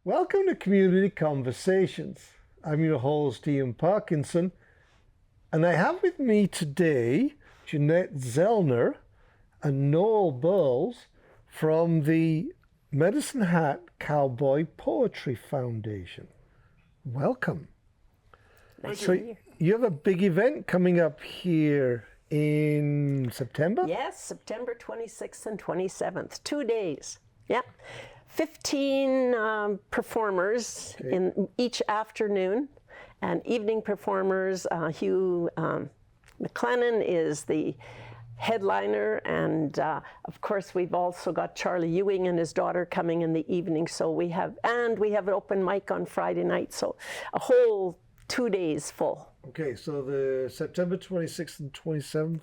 Welcome to Community Conversations. I'm your host, Ian Parkinson, and I have with me today Jeanette Zollner and Noel Burles from the Medicine Hat Cowboy Poetry Foundation. Welcome. So you have a big event coming up here in September? Yes, September 26th and 27th, 2 days. Yeah. 15 performers in each afternoon, and evening performers. Hugh McLennan is the headliner, and of course we've also got Charlie Ewing and his daughter coming in the evening. So we have an open mic on Friday night. So a whole 2 days full. Okay, so the September 26th and 27th,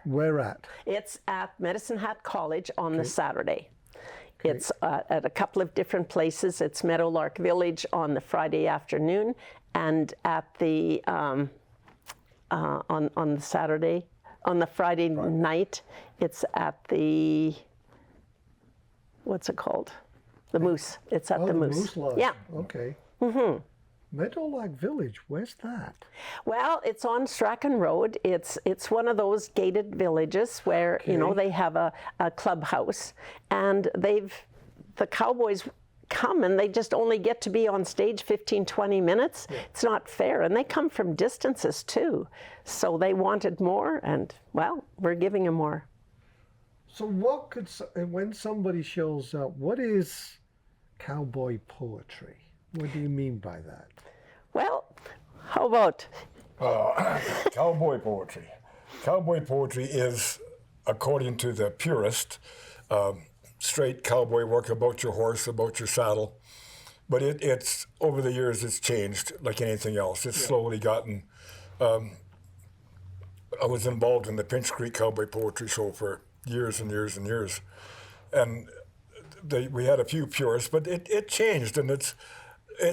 where at? It's at Medicine Hat College on the Saturday. Okay. It's at a couple of different places. It's Meadowlark Village on the Friday afternoon, and at the on the Saturday, on the Friday night, it's at the, what's it called? The Moose. It's at the Moose. Moose Lodge. Yeah. Okay. Meadowlark Village, where's that? Well, it's on Strachan Road. It's one of those gated villages where, you know, they have a clubhouse, and the Cowboys come and they just only get to be on stage 15, 20 minutes. Yeah. It's not fair, and they come from distances too. So they wanted more, and well, we're giving them more. So what could, when somebody shows up, what is cowboy poetry? What do you mean by that? Well, how about? Cowboy poetry. Cowboy poetry is, according to the purist, straight cowboy work about your horse, about your saddle. But it's over the years, it's changed like anything else. It's slowly gotten. I was involved in the Pinch Creek Cowboy Poetry Show for years and years and years. And we had a few purists, but it changed, and it's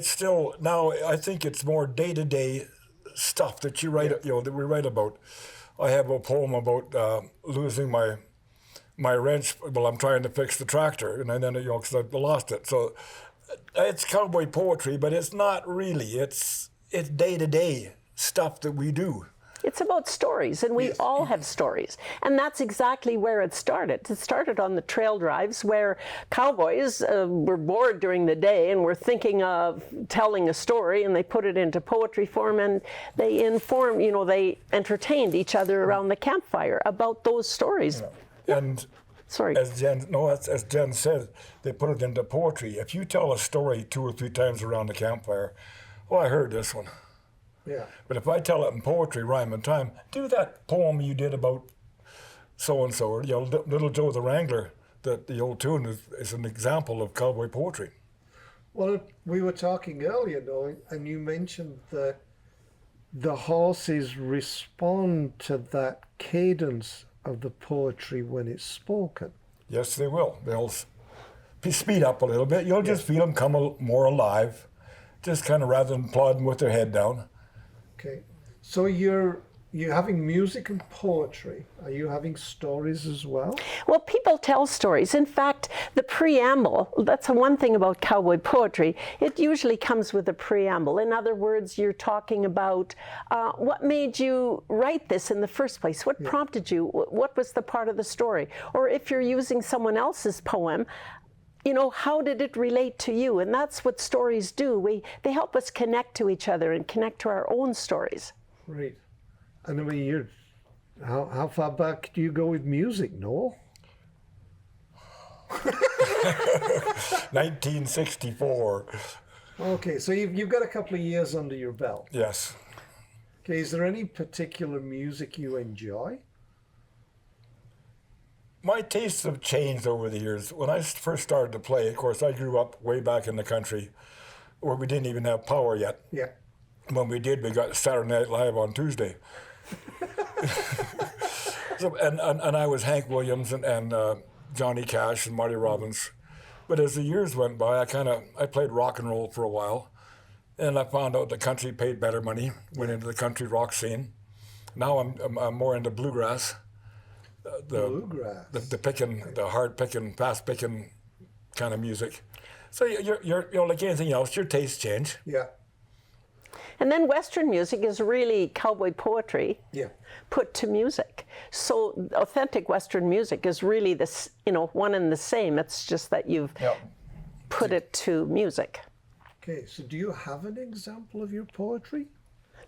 still, now I think it's more day-to-day stuff that you write, that we write about. I have a poem about losing my wrench while I'm trying to fix the tractor, and then, because I've lost it. So it's cowboy poetry, but it's not really. It's day-to-day stuff that we do. It's about stories, and we all have stories. And that's exactly where it started. It started on the trail drives where cowboys were bored during the day and were thinking of telling a story, and they put it into poetry form, and they they entertained each other around the campfire about those stories. Yeah. And sorry. As Jen said, they put it into poetry. If you tell a story 2 or 3 times around the campfire, oh, I heard this one. Yeah. But if I tell it in poetry, rhyme and time, do that poem you did about so-and-so, Little Joe the Wrangler, the old tune is an example of cowboy poetry. Well, we were talking earlier, Noel, and you mentioned that the horses respond to that cadence of the poetry when it's spoken. Yes, they will. They'll speed up a little bit. You'll just feel them come more alive, just kind of rather than plodding with their head down. Okay, so you're having music and poetry. Are you having stories as well? Well, people tell stories. In fact, the preamble, that's the one thing about cowboy poetry, it usually comes with a preamble. In other words, you're talking about what made you write this in the first place? What prompted you? What was the part of the story? Or if you're using someone else's poem, how did it relate to you? And that's what stories do. They help us connect to each other and connect to our own stories. Right. And I mean, how far back do you go with music, Noel? 1964. Okay, so you've got a couple of years under your belt. Yes. Okay, is there any particular music you enjoy? My tastes have changed over the years. When I first started to play, of course, I grew up way back in the country where we didn't even have power yet. Yeah. When we did, we got Saturday Night Live on Tuesday. And I was Hank Williams and Johnny Cash and Marty Robbins. But as the years went by, I played rock and roll for a while. And I found out the country paid better money, went into the country rock scene. Now I'm more into bluegrass. Bluegrass. The picking, the hard picking, fast picking kind of music. So you're like anything else, your tastes change. Yeah. And then Western music is really cowboy poetry Yeah. put to music. So authentic Western music is really this, one and the same. It's just that you've put it to music. Okay, so do you have an example of your poetry?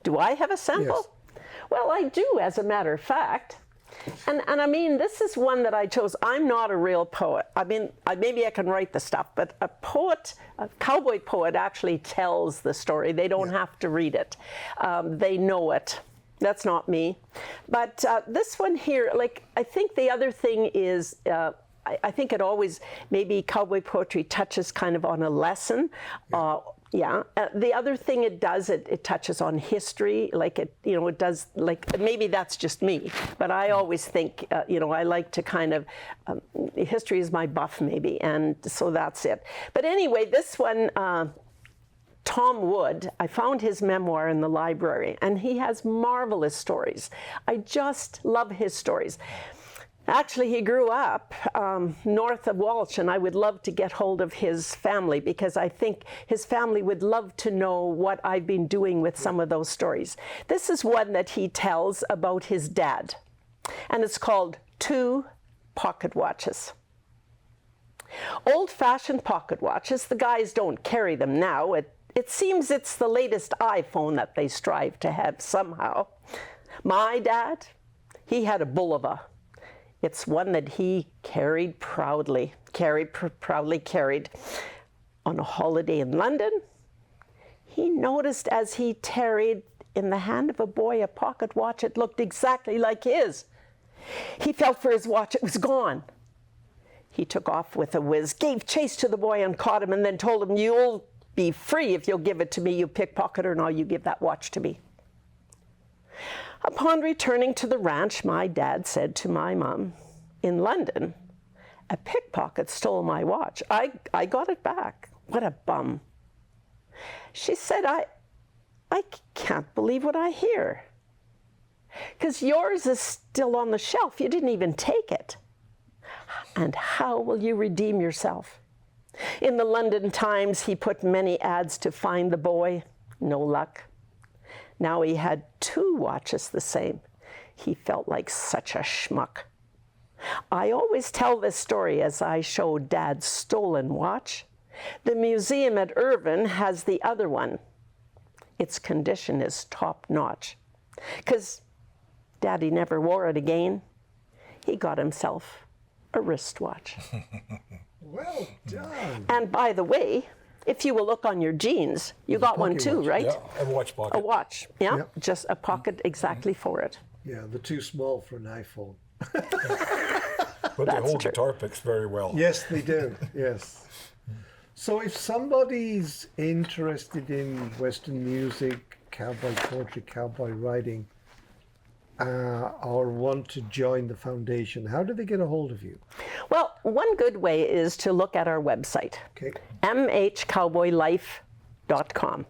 Do I have a sample? Yes. Well, I do, as a matter of fact. And I mean, this is one that I chose. I'm not a real poet. I mean, maybe I can write the stuff, but a cowboy poet actually tells the story. They don't have to read it. They know it. That's not me. But this one here, like, I think the other thing is, I think it always, maybe cowboy poetry touches kind of on a lesson. The other thing it does, it touches on history, like it does, like, maybe that's just me, but I always think, I like to kind of, history is my buff maybe, and so that's it. But anyway, this one, Tom Wood, I found his memoir in the library, and he has marvelous stories. I just love his stories. Actually, he grew up north of Walsh, and I would love to get hold of his family because I think his family would love to know what I've been doing with some of those stories. This is one that he tells about his dad, and it's called 2 Pocket Watches. Old-fashioned pocket watches, the guys don't carry them now. It seems it's the latest iPhone that they strive to have somehow. My dad, he had a Bulova. It's one that he carried proudly on a holiday in London. He noticed as he tarried in the hand of a boy a pocket watch. It looked exactly like his. He felt for his watch. It was gone. He took off with a whiz, gave chase to the boy and caught him, and then told him, "You'll be free if you'll give it to me, you pickpocketer. Now you give that watch to me." Upon returning to the ranch, my dad said to my mom, "In London, a pickpocket stole my watch. I got it back. What a bum." She said, I can't believe what I hear. Because yours is still on the shelf. You didn't even take it. And how will you redeem yourself? In the London Times, he put many ads to find the boy. No luck. Now he had 2 watches the same. He felt like such a schmuck. I always tell this story as I show Dad's stolen watch. The museum at Irvine has the other one. Its condition is top notch. 'Cause Daddy never wore it again. He got himself a wristwatch. Well done. And by the way, if you will look on your jeans, you got one too, watch. right? Yeah, a watch pocket. A watch, yeah? Yep. Just a pocket exactly for it. Yeah, they're too small for an iPhone. But they That's hold true. guitar picks very well. Yes, they do. Yes. So if somebody's interested in Western music, cowboy poetry, cowboy writing, or want to join the foundation, how do they get a hold of you? Well, one good way is to look at our website, Okay. mhcowboylife.com.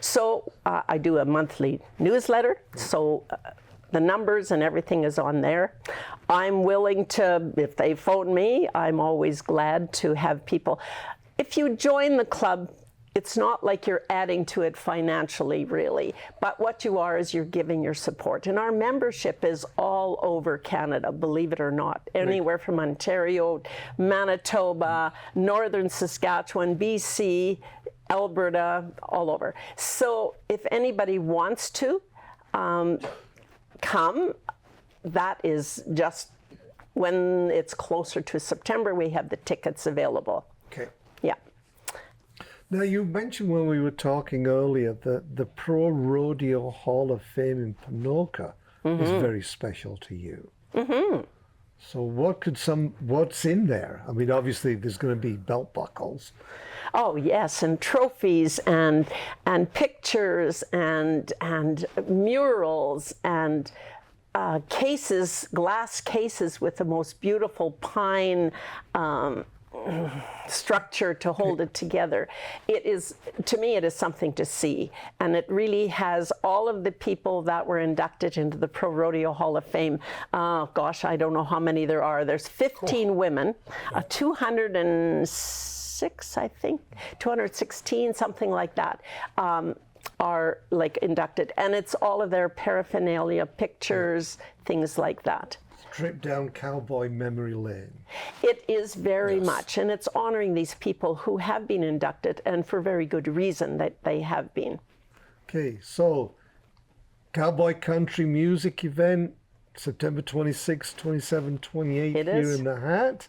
So I do a monthly newsletter, so the numbers and everything is on there. I'm willing to, if they phone me, I'm always glad to have people. If you join the club, it's not like you're adding to it financially, really, but what you are is you're giving your support. And our membership is all over Canada, believe it or not, anywhere from Ontario, Manitoba, Northern Saskatchewan, BC, Alberta, all over. So if anybody wants to come, that is just when it's closer to September, we have the tickets available. Okay. Yeah. Now, you mentioned when we were talking earlier that the Pro Rodeo Hall of Fame in Ponoka is very special to you. Mm-hmm. So what's in there? I mean, obviously there's going to be belt buckles. Oh yes, and trophies and pictures and murals and cases, glass cases with the most beautiful pine structure to hold it together. It is, to me, it is something to see, and it really has all of the people that were inducted into the Pro Rodeo Hall of Fame. Gosh, I don't know how many there are. There's 15 women, 260 206, I think, 216, something like that, are like inducted. And it's all of their paraphernalia, pictures, things like that. Trip down Cowboy memory lane. It is very much, and it's honoring these people who have been inducted, and for very good reason that they have been. Okay, so Cowboy Country Music Event, September 26, 27, 28 It here is. in the Hat.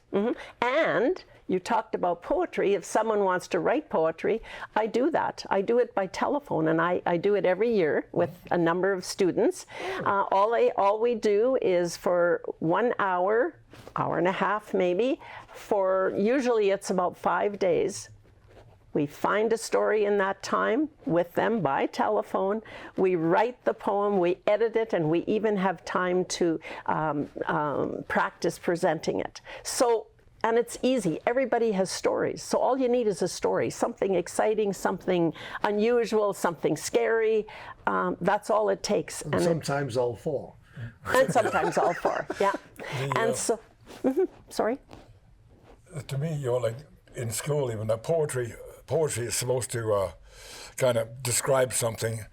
And you talked about poetry. If someone wants to write poetry, I do that. I do it by telephone, and I do it every year with a number of students. All we do is for 1 hour, hour and a half maybe, for usually it's about 5 days. We find a story in that time with them by telephone. We write the poem, we edit it, and we even have time to practice presenting it. And it's easy. Everybody has stories. So all you need is a story, something exciting, something unusual, something scary. That's all it takes. And sometimes all four. And sometimes all four, yeah. And so, sorry? To me, like in school, even poetry is supposed to kind of describe something,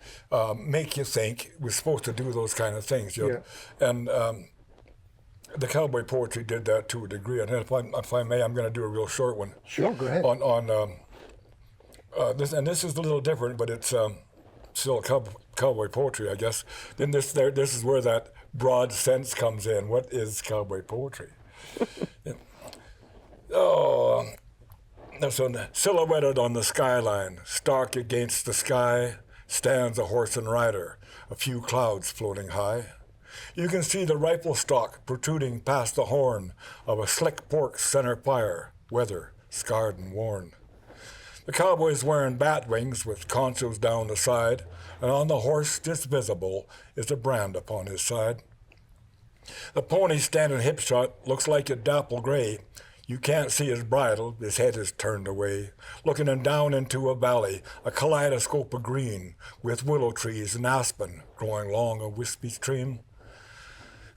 make you think. We're supposed to do those kind of things, you know? And the Cowboy poetry did that to a degree. And if I may, I'm going to do a real short one. Sure, go ahead. On this is a little different, but it's still cowboy poetry, I guess. Then this is where that broad sense comes in. What is cowboy poetry? So silhouetted on the skyline, stark against the sky, stands a horse and rider, a few clouds floating high. You can see the rifle stock protruding past the horn of a slick pork center fire, weather scarred and worn. The cowboy's wearing bat wings with conchos down the side, and on the horse just visible is a brand upon his side. The pony standing hip shot looks like a dapple gray. You can't see his bridle, his head is turned away, looking down into a valley, a kaleidoscope of green, with willow trees and aspen growing long a wispy stream.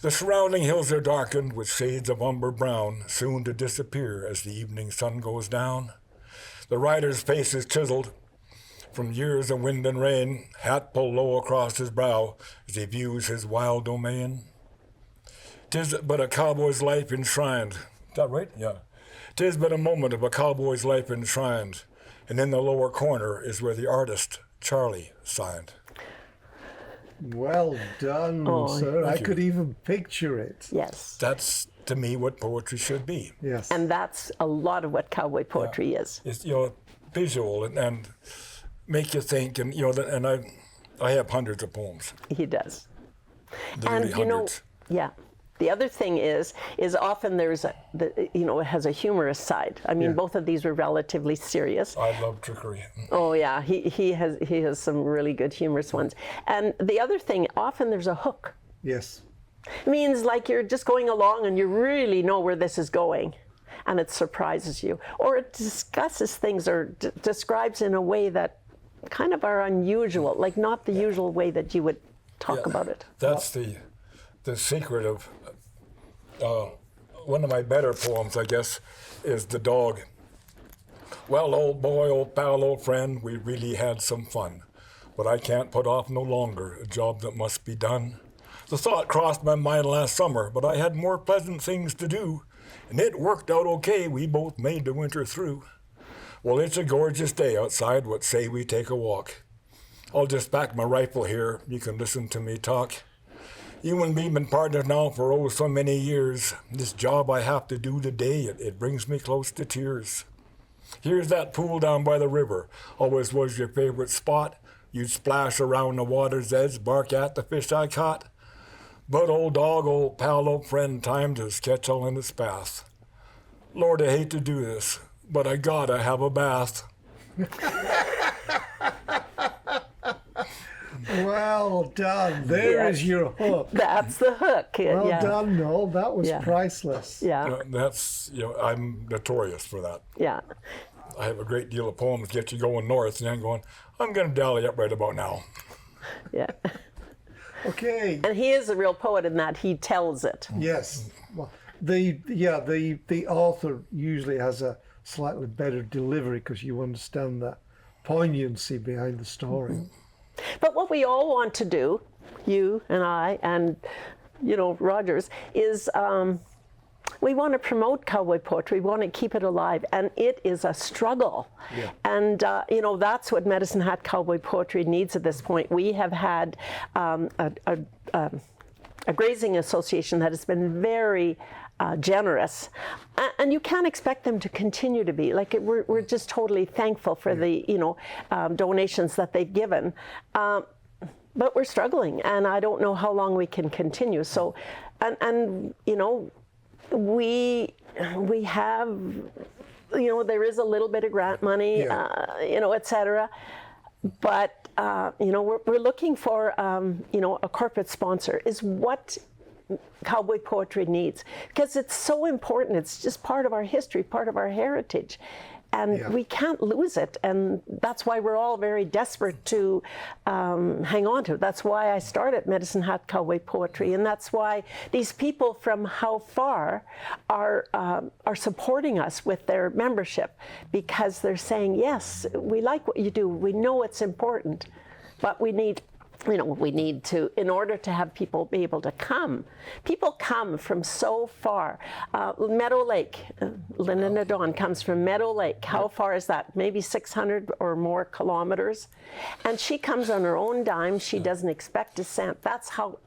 The surrounding hills are darkened with shades of umber brown, soon to disappear as the evening sun goes down. The rider's face is chiseled from years of wind and rain, hat pulled low across his brow as he views his wild domain. 'Tis but a cowboy's life enshrined. Is that right? Yeah. 'Tis but a moment of a cowboy's life enshrined, and in the lower corner is where the artist, Charlie, signed. Well done, sir. I could even picture it. Yes. That's, to me, what poetry should be. Yes. And that's a lot of what cowboy poetry is. It's, visual and make you think, and, and I have hundreds of poems. He does. Literally And, hundreds. yeah. The other thing is often there's it has a humorous side. I mean, both of these were relatively serious. I love trickery. Oh yeah, he has some really good humorous ones. And the other thing, often there's a hook. Yes. It means like you're just going along and you really know where this is going, and it surprises you, or it discusses things or describes in a way that kind of are unusual, like not the usual way that you would talk about it. That's the secret of one of my better poems, I guess, is The Dog. Well, old boy, old pal, old friend, we really had some fun, but I can't put off no longer a job that must be done. The thought crossed my mind last summer, but I had more pleasant things to do, and it worked out okay. We both made the winter through. Well, it's a gorgeous day outside. What say we take a walk? I'll just back my rifle here. You can listen to me talk. You and me been partners now for oh so many years. This job I have to do today, it brings me close to tears. Here's that pool down by the river. Always was your favorite spot. You'd splash around the water's edge, bark at the fish I caught. But old dog, old pal, old friend, time to sketch all in its path. Lord, I hate to do this, but I gotta have a bath. Well done. There is your hook. That's the hook. Well done, Noel. That was priceless. Yeah. That's, I'm notorious for that. Yeah. I have a great deal of poems get you going north and then going, I'm going to dally up right about now. Yeah. Okay. And he is a real poet in that he tells it. Yes. Well, the author usually has a slightly better delivery because you understand that poignancy behind the story. But what we all want to do, you and I and, Rogers, is we want to promote cowboy poetry. We want to keep it alive, and it is a struggle. Yeah. And that's what Medicine Hat Cowboy Poetry needs at this point. We have had a grazing association that has been very generous, and you can't expect them to continue to be. Like, we're just totally thankful for the donations that they've given. But we're struggling, and I don't know how long we can continue. So, and we have, there is a little bit of grant money, et cetera. But, we're looking for, a corporate sponsor is what cowboy poetry needs, because it's so important. It's just part of our history, part of our heritage. And we can't lose it, and that's why we're all very desperate to hang on to it. That's why I started Medicine Hat Cowboy Poetry, and that's why these people from how far are supporting us with their membership, because they're saying, yes, we like what you do, we know it's important, but we need to, in order to have people be able to come. People come from so far. Meadow Lake, Linda Nadon comes from Meadow Lake. How far is that? Maybe 600 or more kilometers. And she comes on her own dime. She doesn't expect a cent. That's how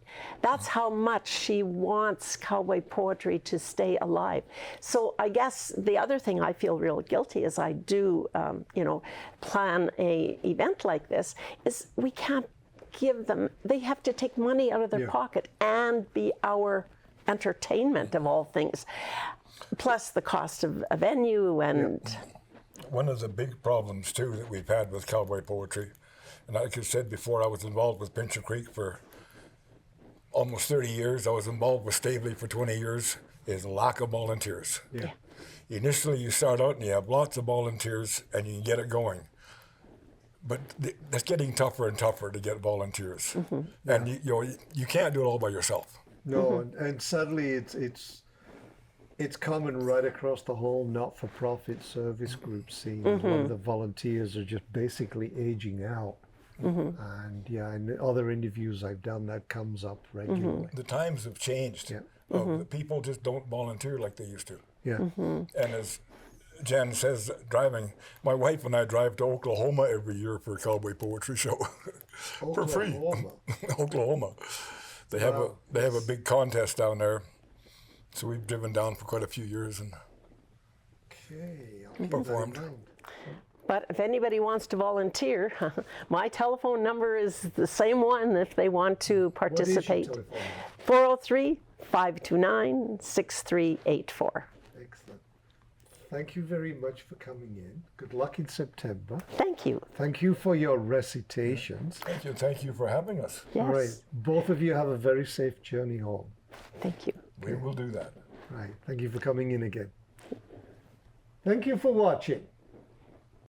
much she wants cowboy poetry to stay alive. So I guess the other thing I feel real guilty as I do, plan a event like this, is we can't give them, they have to take money out of their pocket and be our entertainment of all things, plus the cost of a venue and... One of the big problems too that we've had with cowboy poetry, and like I said before, I was involved with Pincher Creek for almost 30 years. I was involved with Staveley for 20 years, is lack of volunteers. Initially you start out and you have lots of volunteers and you can get it going. But it's getting tougher and tougher to get volunteers, and you can't do it all by yourself. No, and sadly, it's common right across the whole not-for-profit service group scene. A lot of the volunteers are just basically aging out, and in other interviews I've done, that comes up regularly. The times have changed. The people just don't volunteer like they used to. And as Jen says, driving, my wife and I drive to Oklahoma every year for a cowboy poetry show for free. Oklahoma. They have a big contest down there, so we've driven down for quite a few years and performed. But if anybody wants to volunteer, my telephone number is the same one if they want to participate. 403-529-6384. Thank you very much for coming in. Good luck in September. Thank you. Thank you for your recitations. Thank you for having us. Yes. All right. Both of you have a very safe journey home. Thank you. We will do that. Right. Thank you for coming in again. Thank you for watching.